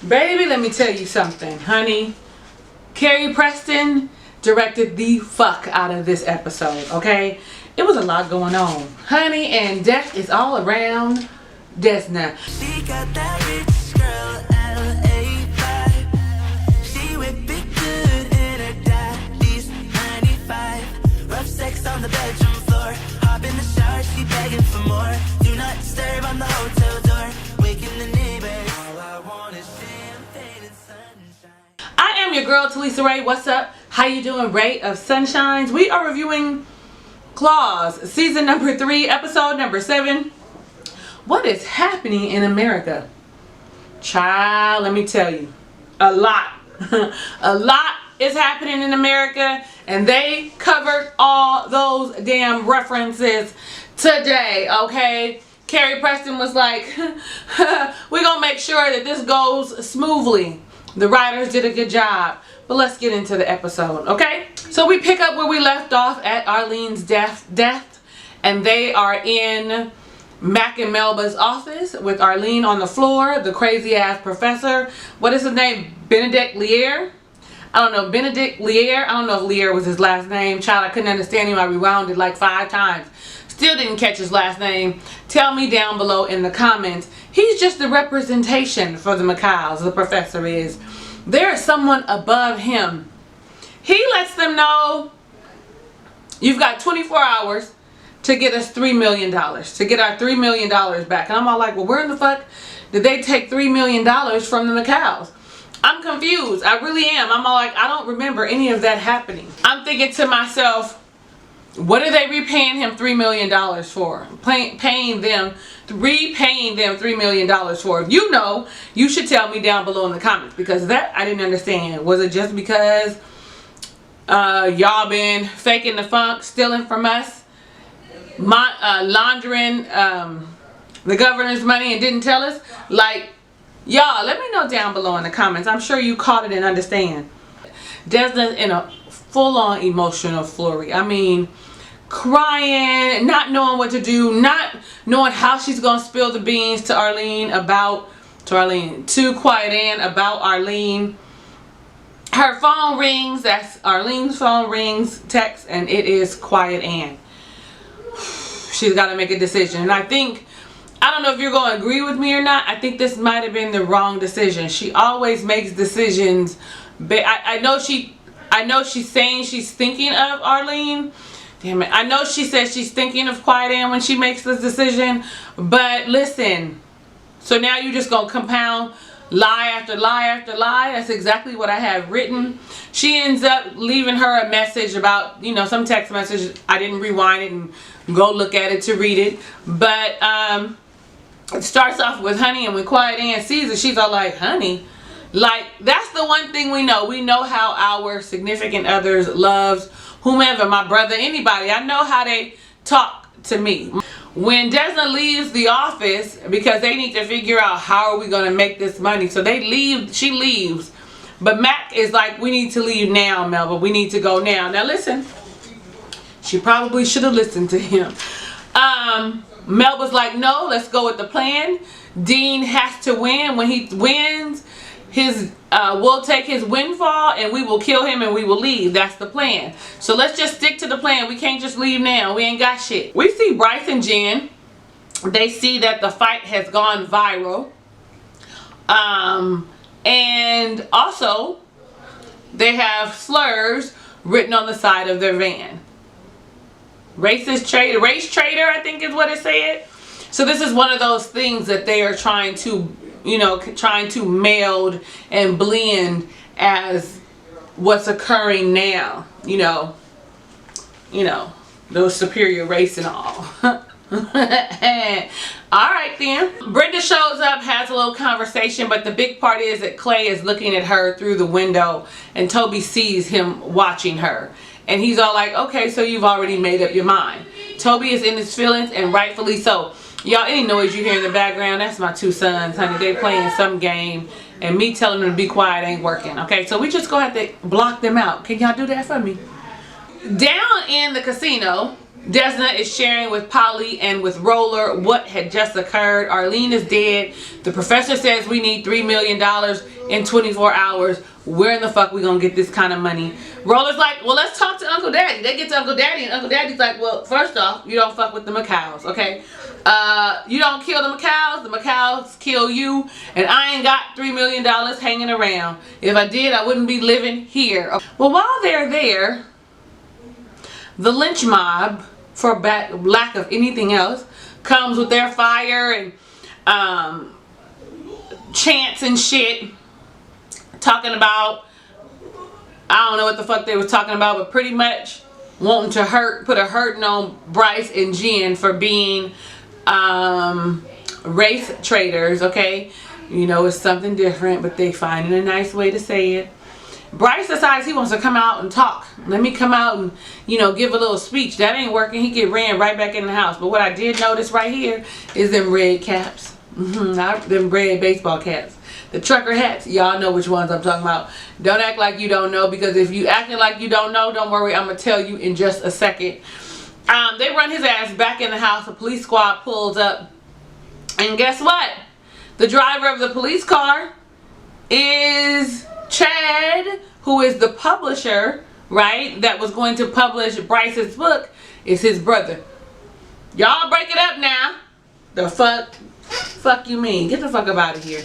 Baby, let me tell you something, honey. Carrie Preston directed the fuck out of this episode, okay? It was a lot going on, honey, and death is all around Desna. She got that rich girl, LA vibe. She whip it good in her daddy's 95. Rough sex on the bedroom floor. Hop in the shower, she begging for more. Do not disturb on the hotel door. Waking the neighbors. All I want is champagne and sunshine. I am your girl, Talisa Rae. What's up? How you doing, Ray of Sunshines? We are reviewing Claws, season number 3, episode number 7. What is happening in America? Child, let me tell you. A lot. A lot is happening in America, and they covered all those damn references today, okay? Carrie Preston was like, we're gonna make sure that this goes smoothly. The writers did a good job. But let's get into the episode, okay? So we pick up where we left off at Arlene's death, and they are in Mac and Melba's office with Arlene on the floor, the crazy ass professor. What is his name? Benedict Lear? I don't know. Benedict Lear? I don't know if Lear was his last name. Child, I couldn't understand him. I rewound it like 5 times. Still didn't catch his last name. Tell me down below in the comments. He's just the representation for the Macaws, the professor is. There is someone above him. He lets them know you've got 24 hours to get us $3 million, to get our $3 million back. And I'm all like, well, where in the fuck did they take $3 million from the Macaws? I'm confused. I really am. I'm all like, I don't remember any of that happening. I'm thinking to myself, what are they repaying him $3 million for? Repaying them $3 million for? If you know, you should tell me down below in the comments, because that I didn't understand. Was it just because y'all been faking the funk, stealing from us, laundering the governor's money and didn't tell us? Like, y'all, let me know down below in the comments. I'm sure you caught it and understand. Desna's in a full-on emotional flurry. I mean, crying, not knowing what to do, not knowing how she's gonna spill the beans to Arlene about, to Quiet Ann about Arlene. Her phone rings, that's Arlene's phone rings, text, and it is Quiet Ann. She's got to make a decision, and I think, I don't know if you're going to agree with me or not, I think this might have been the wrong decision. She always makes decisions, but I know she's saying she's thinking of Arlene. Damn it. I know she says she's thinking of Quiet Ann when she makes this decision. But listen. So now you're just going to compound lie after lie after lie. That's exactly what I have written. She ends up leaving her a message about, you know, some text message. I didn't rewind it and go look at it to read it. But it starts off with honey. And when Quiet Ann sees it, she's all like, honey. Like, that's the one thing we know. We know how our significant others loves whomever, my brother, anybody. I know how they talk to me. When Desna leaves the office, because they need to figure out how are we going to make this money. So they leave, she leaves. But Mac is like, we need to leave now, Melba. We need to go now. Now listen, she probably should have listened to him. Melba's like, no, let's go with the plan. Dean has to win. When he wins, we'll take his windfall and we will kill him and we will leave. That's the plan. So let's just stick to the plan. We can't just leave now. We ain't got shit. We see Bryce and Jen. They see that the fight has gone viral. And also they have slurs written on the side of their van. Racist traitor, race traitor, I think is what it said. So this is one of those things that they are trying to, you know, trying to meld and blend as what's occurring now, you know, those superior race and all. Alright then. Brenda shows up, has a little conversation, but the big part is that Clay is looking at her through the window and Toby sees him watching her. And he's all like, okay, so you've already made up your mind. Toby is in his feelings, and rightfully so. Y'all, any noise you hear in the background, that's my 2 sons, honey. They playing some game, and me telling them to be quiet ain't working, okay? So we just gonna have to block them out. Can y'all do that for me? Down in the casino, Desna is sharing with Polly and with Roller what had just occurred. Arlene is dead. The professor says we need $3 million in 24 hours. Where in the fuck we gonna get this kind of money? Roller's like, well, let's talk to Uncle Daddy. They get to Uncle Daddy, and Uncle Daddy's like, well, first off, you don't fuck with the McCows, okay? You don't kill the McCows kill you, and I ain't got $3 million hanging around. If I did, I wouldn't be living here. Well, while they're there, the lynch mob, for lack of anything else, comes with their fire and chants and shit, talking about, I don't know what the fuck they were talking about, but pretty much wanting to put a hurting on Bryce and Jen for being race traitors, okay? You know, it's something different, but they finding a nice way to say it. Bryce decides he wants to come out and talk. Let me come out and, you know, give a little speech. That ain't working. He get ran right back in the house. But what I did notice right here is them red caps. Them red baseball caps. The trucker hats. Y'all know which ones I'm talking about. Don't act like you don't know, because if you acting like you don't know, don't worry. I'm going to tell you in just a second. They run his ass back in the house. A police squad pulls up. And guess what? The driver of the police car is Chad, who is the publisher, right, that was going to publish Bryce's book, is his brother. Y'all break it up now. The fuck you mean? Get the fuck up out of here.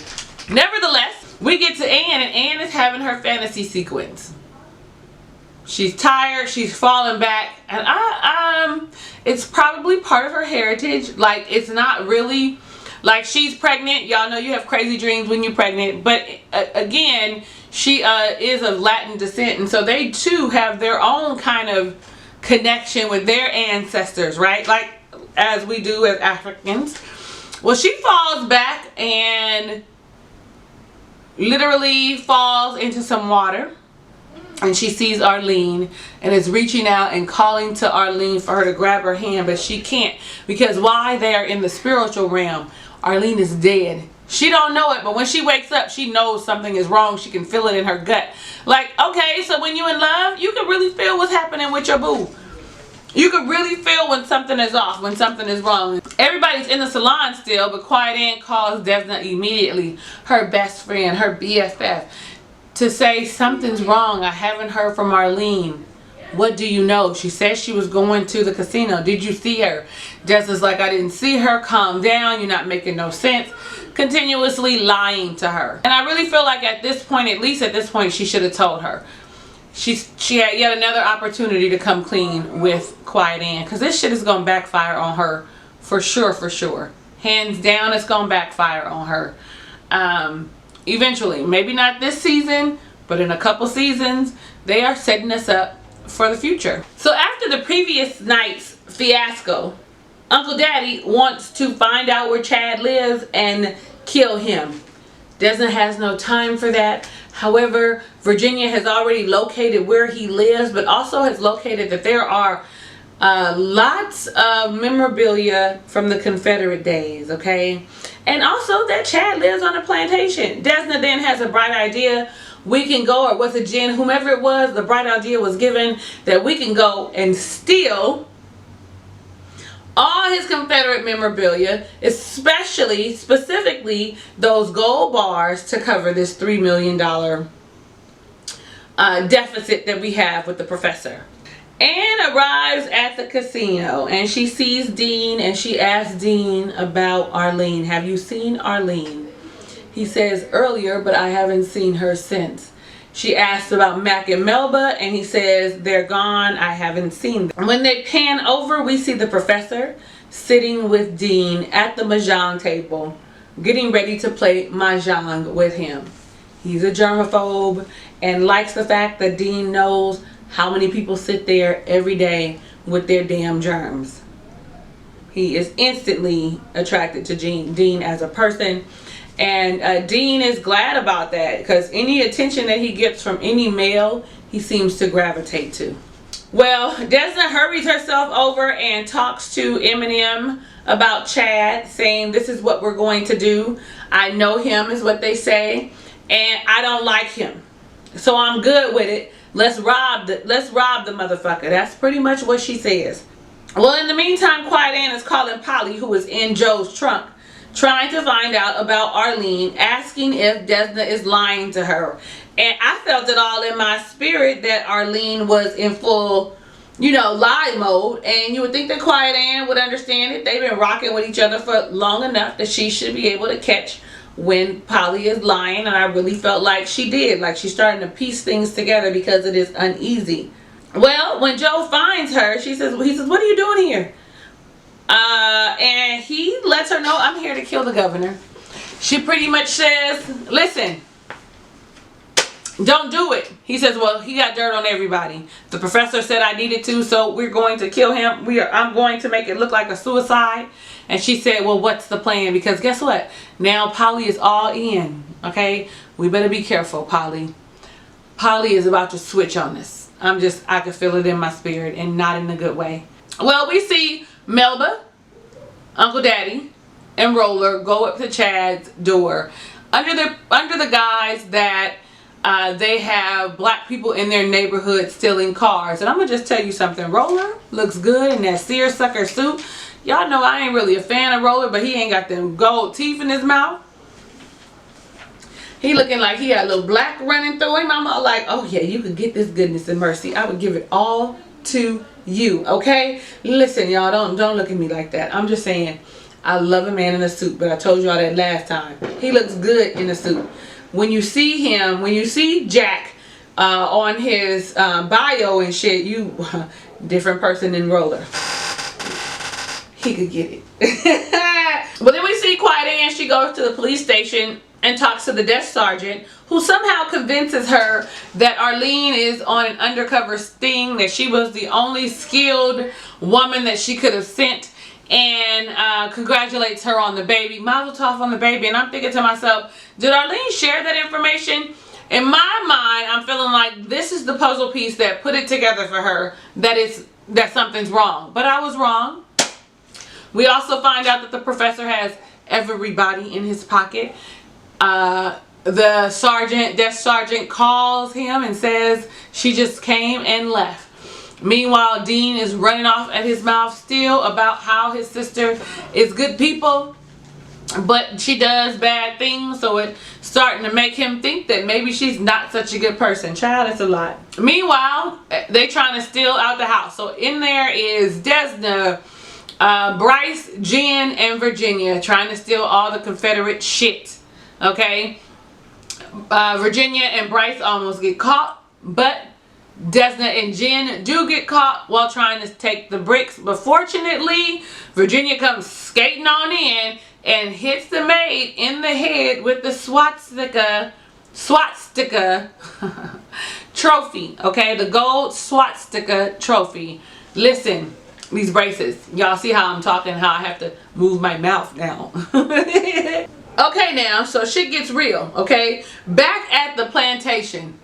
Nevertheless, we get to Anne, and Anne is having her fantasy sequence. She's tired, she's falling back, and it's probably part of her heritage. Like, it's not really, like, she's pregnant. Y'all know you have crazy dreams when you're pregnant, but again, she is of Latin descent, and so they too have their own kind of connection with their ancestors, right? Like, as we do as Africans. Well, she falls back and literally falls into some water, and she sees Arlene and is reaching out and calling to Arlene for her to grab her hand, but she can't, because while they are in the spiritual realm, Arlene is dead. She don't know it, but when she wakes up, she knows something is wrong. She can feel it in her gut. Like, okay, so when you're in love, you can really feel what's happening with your boo. You can really feel when something is off, when something is wrong. Everybody's in the salon still, but Quiet Ann calls Desna immediately, her best friend, her BFF, to say something's wrong. I haven't heard from Arlene. What do you know? She says she was going to the casino. Did you see her? Desna's like, I didn't see her. Calm down. You're not making no sense. Continuously lying to her. And I really feel like at this point, at least at this point, she should have told her. She had yet another opportunity to come clean with Quiet Ann, because this shit is going to backfire on her for sure, for sure. Hands down, it's going to backfire on her. Eventually, maybe not this season, but in a couple seasons, they are setting us up for the future. So after the previous night's fiasco, Uncle Daddy wants to find out where Chad lives and kill him. Desna has no time for that. However, Virginia has already located where he lives, but also has located that there are lots of memorabilia from the Confederate days, okay? And also that Chad lives on a plantation. Desna then has a bright idea. We can go, or was it Jen, whomever it was, the bright idea was given that we can go and steal all his Confederate memorabilia, specifically those gold bars to cover this $3 million deficit that we have with the professor. Anne arrives at the casino and she sees Dean, and she asks Dean about Arlene. Have you seen Arlene? He says earlier, but I haven't seen her since. She asks about Mac and Melba, and he says they're gone. I haven't seen them. When they pan over, we see the professor sitting with Dean at the mahjong table, getting ready to play mahjong with him. He's a germaphobe and likes the fact that Dean knows how many people sit there every day with their damn germs. He is instantly attracted to Dean as a person. And Dean is glad about that, because any attention that he gets from any male, he seems to gravitate to. Well, Desna hurries herself over and talks to Eminem about Chad, saying this is what we're going to do. I know him is what they say, and I don't like him, so I'm good with it. Let's rob the motherfucker. That's pretty much what she says. Well, in the meantime, Quiet Ann is calling Polly, who is in Joe's trunk, trying to find out about Arlene, asking if Desna is lying to her. And I felt it all in my spirit that Arlene was in full, lie mode. And you would think that Quiet Ann would understand it. They've been rocking with each other for long enough that she should be able to catch when Polly is lying. And I really felt like she did. Like she's starting to piece things together because it is uneasy. Well, when Joe finds her, he says, "What are you doing here?" And he lets her know, "I'm here to kill the governor." She pretty much says, "Listen, don't do it." He says, "Well, he got dirt on everybody. The professor said I needed to, so we're going to kill him. I'm going to make it look like a suicide." And she said, "Well, what's the plan? Because guess what? Now Polly is all in. Okay, we better be careful, Polly. Polly is about to switch on us. I can feel it in my spirit, and not in a good way." Well, we see Melba, Uncle Daddy, and Roller go up to Chad's door under the guise that they have black people in their neighborhood stealing cars. And I'm gonna just tell you something. Roller looks good in that seersucker suit. Y'all know I ain't really a fan of Roller, but he ain't got them gold teeth in his mouth. He looking like he got a little black running through him. I'm all like, "Oh yeah, you can get this goodness and mercy. I would give it all to you." Okay, listen, y'all, don't look at me like that. I'm just saying, I love a man in a suit, but I told y'all that last time. He looks good in a suit. When you see Jack on his bio and shit, you different person than Roller. He could get it. But then we see Quiet Ann. She goes to the police station and talks to the desk sergeant, who somehow convinces her that Arlene is on an undercover sting, that she was the only skilled woman that she could have sent, and congratulates her on the baby. Mazel tov on the baby. And I'm thinking to myself, did Arlene share that information? In my mind, I'm feeling like this is the puzzle piece that put it together for her, that something's wrong. But I was wrong. We also find out that the professor has everybody in his pocket. The desk sergeant calls him and says she just came and left. Meanwhile, Dean is running off at his mouth still about how his sister is good people, but she does bad things, so it's starting to make him think that maybe she's not such a good person. Child, that's a lot. Meanwhile, they trying to steal out the house. So in there is Desna, Bryce, Jen, and Virginia trying to steal all the Confederate shit. Okay, Virginia and Bryce almost get caught, but Desna and Jen do get caught while trying to take the bricks. But fortunately, Virginia comes skating on in and hits the maid in the head with the swastika trophy. Okay, the gold swastika trophy. Listen, these braces, y'all see how I'm talking, how I have to move my mouth now. Okay, now, so shit gets real. Okay, back at the plantation,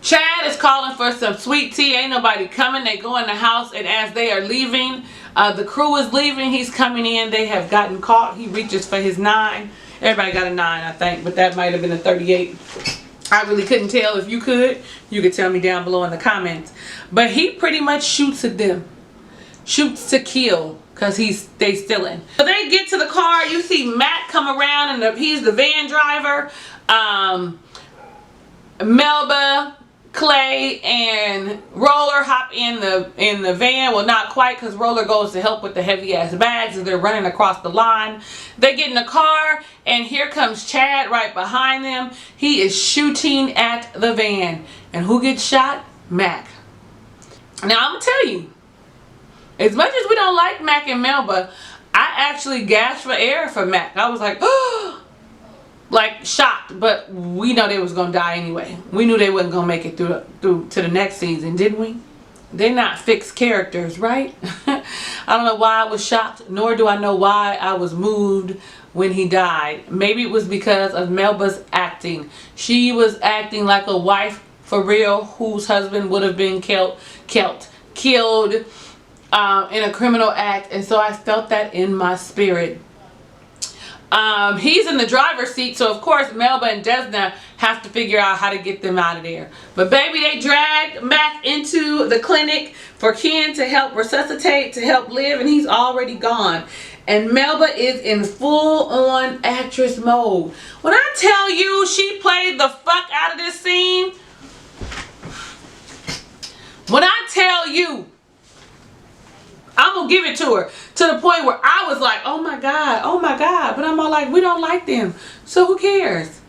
Chad is calling for some sweet tea. Ain't nobody coming. They go in the house, and as they are leaving, the crew is leaving. He's coming in. They have gotten caught. He reaches for his 9. Everybody got a 9, I think, but that might have been a 38. I really couldn't tell. If you could tell me down below in the comments. But he pretty much shoots at them. Shoots to kill, because they stealing. So they get to the car. You see Matt come around, and he's the van driver. Melba, Clay, and Roller hop in the van. Well, not quite, because Roller goes to help with the heavy ass bags as they're running across the line. They get in the car, and here comes Chad right behind them. He is shooting at the van. And who gets shot? Mac. Now, I'm going to tell you, as much as we don't like Mac and Melba, I actually gasped for air for Mac. I was like, oh, like shocked, but we know they was gonna die anyway. We knew they wasn't gonna make it through to the next season, didn't we? They're not fixed characters, right? I don't know why I was shocked, nor do I know why I was moved when he died. Maybe it was because of Melba's acting. She was acting like a wife for real, whose husband would have been killed in a criminal act, and so I felt that in my spirit. He's in the driver's seat, so of course Melba and Desna have to figure out how to get them out of there. But baby, they drag Mac into the clinic for Ken to help resuscitate, to help live, and he's already gone. And Melba is in full-on actress mode. When I tell you she played the fuck out of this scene, when I tell you, I'm gonna give it to her to the point where I was like, oh my God. But I'm all like, we don't like them, so who cares?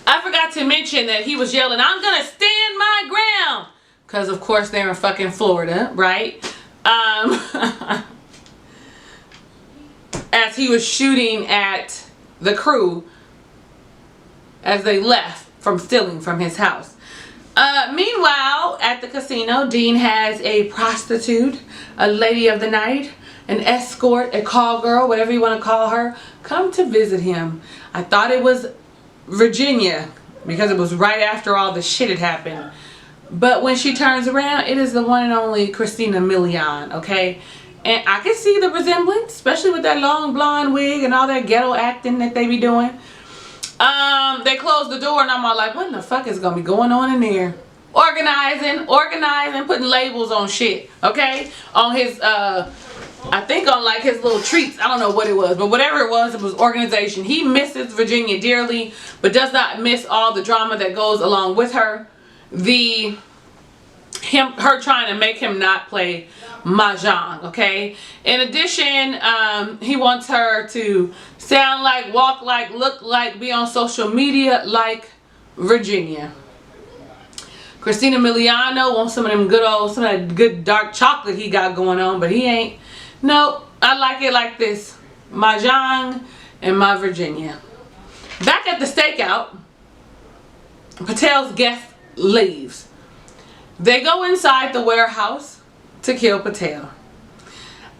I forgot to mention that he was yelling, I'm gonna stand my ground. Because of course they're in fucking Florida, right? As he was shooting at the crew as they left from stealing from his house. Meanwhile, at the casino, Dean has a prostitute, a lady of the night, an escort, a call girl, whatever you want to call her, come to visit him. I thought it was Virginia because it was right after all the shit had happened. But when she turns around, it is the one and only Christina Milian, okay? And I can see the resemblance, especially with that long blonde wig and all that ghetto acting that they be doing. They closed the door and I'm all like, what in the fuck is gonna be going on in there? Organizing, putting labels on shit, okay? On his, I think on like his little treats. I don't know what it was, but whatever it was organization. He misses Virginia dearly, but does not miss all the drama that goes along with her. Her trying to make him not play mahjong, okay? In addition, he wants her to sound like, walk like, look like, be on social media like Virginia. Christina Miliano wants some of them some of that good dark chocolate he got going on, but he ain't. Nope, I like it like this. Mahjong and my Virginia. Back at the stakeout, Patel's guest leaves. They go inside the warehouse to kill Patel.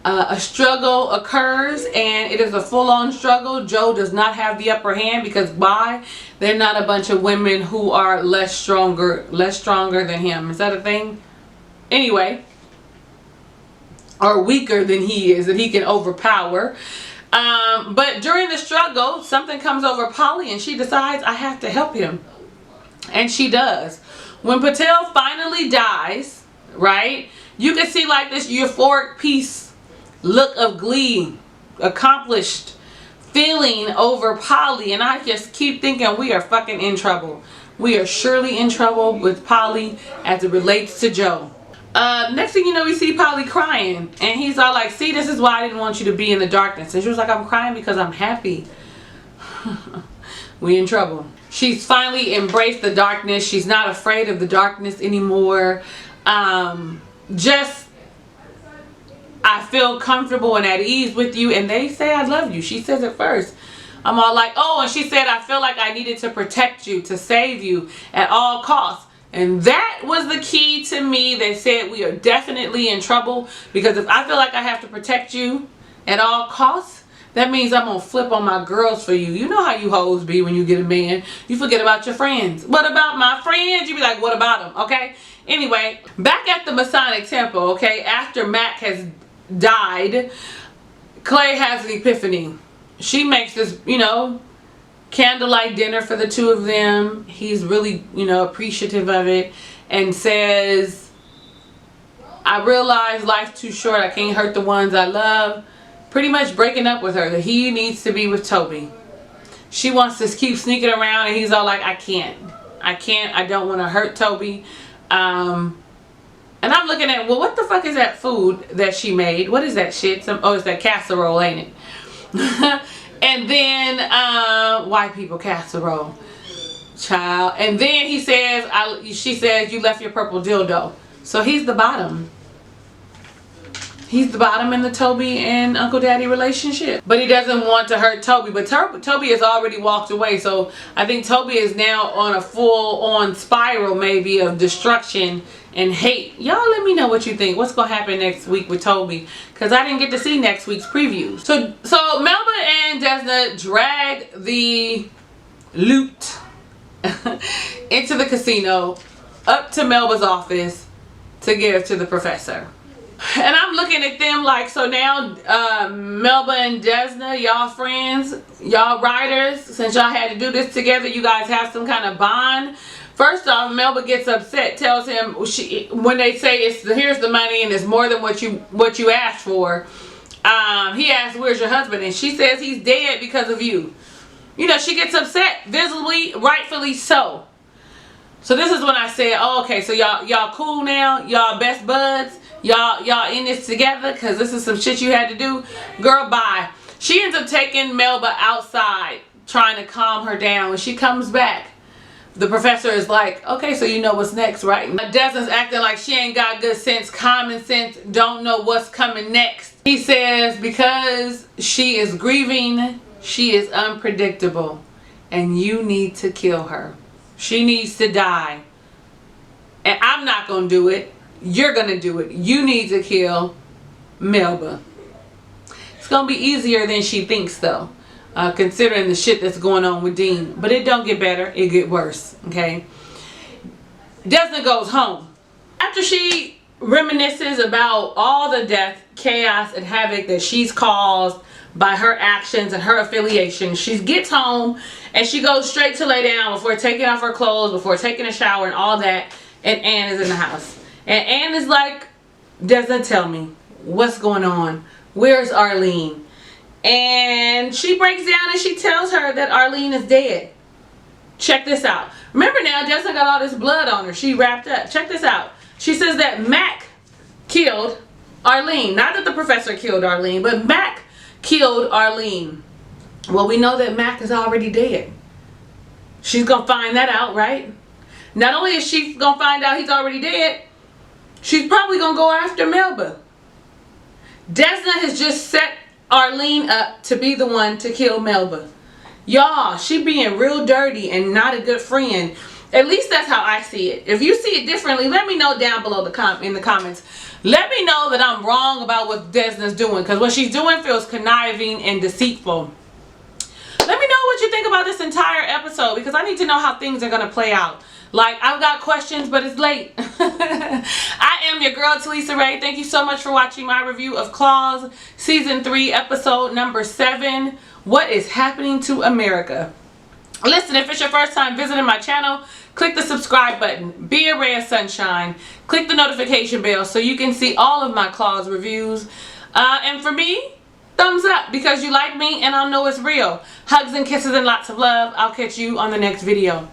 A struggle occurs, and it is a full-on struggle. Joe does not have the upper hand because why? They're not a bunch of women who are less stronger than him. Is that a thing? Anyway, or weaker than he is, that he can overpower. But during the struggle, something comes over Polly, and she decides, I have to help him. And she does. When Patel finally dies, right, you can see like this euphoric peace, look of glee, accomplished feeling over Polly. And I just keep thinking we are fucking in trouble. We are surely in trouble with Polly as it relates to Joe. Next thing you know, we see Polly crying. And he's all like, see, this is why I didn't want you to be in the darkness. And she was like, I'm crying because I'm happy. We in trouble. She's finally embraced the darkness. She's not afraid of the darkness anymore. I feel comfortable and at ease with you. And they say I love you. She says it first. I'm all like, oh, and she said, I feel like I needed to protect you, to save you at all costs. And that was the key to me. They said we are definitely in trouble. Because if I feel like I have to protect you at all costs, that means I'm going to flip on my girls for you. You know how you hoes be when you get a man. You forget about your friends. What about my friends? You be like, what about them? Okay? Anyway, back at the Masonic Temple, okay, after Mac has died, Clay has an epiphany. She makes this, candlelight dinner for the two of them. He's really, appreciative of it and says, I realize life's too short. I can't hurt the ones I love. Pretty much breaking up with her, that he needs to be with Toby. She wants to keep sneaking around and he's all like, I can't, I don't want to hurt Toby. And I'm looking at, well, what the fuck is that food that she made? What is that shit? It's that casserole, ain't it? And then, white people casserole. Child. And then he says, she says, you left your purple dildo. So he's the bottom. He's the bottom in the Toby and Uncle Daddy relationship. But he doesn't want to hurt Toby. But Toby has already walked away. So I think Toby is now on a full-on spiral maybe of destruction and hate. Y'all let me know what you think. What's going to happen next week with Toby? Because I didn't get to see next week's previews. So Melba and Desna drag the loot into the casino up to Melba's office to give to the professor. And I'm looking at them like, so now Melba and Desna, y'all friends, y'all writers, since y'all had to do this together, you guys have some kind of bond. First off, Melba gets upset, tells him when they say here's the money and it's more than what you asked for. He asks, where's your husband? And she says he's dead because of you. You know, she gets upset, visibly, rightfully so. So this is when I said, oh, okay, so y'all cool now? Y'all best buds? Y'all in this together? Because this is some shit you had to do? Girl, bye. She ends up taking Melba outside, trying to calm her down. When she comes back, the professor is like, okay, so you know what's next, right? Desna's acting like she ain't got good sense, common sense, don't know what's coming next. He says because she is grieving, she is unpredictable, and you need to kill her. She needs to die. And I'm not going to do it. You're going to do it. You need to kill Melba. It's going to be easier than she thinks, though. Considering the shit that's going on with Dean. But it don't get better, it get worse, okay? Desna goes home. After she reminisces about all the death, chaos, and havoc that she's caused by her actions and her affiliation, she gets home and she goes straight to lay down before taking off her clothes, before taking a shower and all that, and Anne is in the house. And Anne is like, Desna, tell me, what's going on? Where's Arlene? And she breaks down and she tells her that Arlene is dead. Check this out. Remember now, Desna got all this blood on her. She wrapped up. Check this out. She says that Mac killed Arlene. Not that the professor killed Arlene, but Mac killed Arlene. Well, we know that Mac is already dead. She's going to find that out, right? Not only is she going to find out he's already dead, she's probably going to go after Melba. Desna has just set Arlene up to be the one to kill Melba. Y'all, she being real dirty and not a good friend. At least that's how I see it. If you see it differently, let me know down below in the comments. Let me know that I'm wrong about what Desna's doing, because what she's doing feels conniving and deceitful. Let me know what you think about this entire episode, because I need to know how things are going to play out. Like, I've got questions, but it's late. I am your girl, Talisa Rae. Thank you so much for watching my review of Claws Season 3, Episode number 7, What is Happening to America? Listen, if it's your first time visiting my channel, click the subscribe button. Be a ray of sunshine. Click the notification bell so you can see all of my Claws reviews. And for me, thumbs up because you like me and I know it's real. Hugs and kisses and lots of love. I'll catch you on the next video.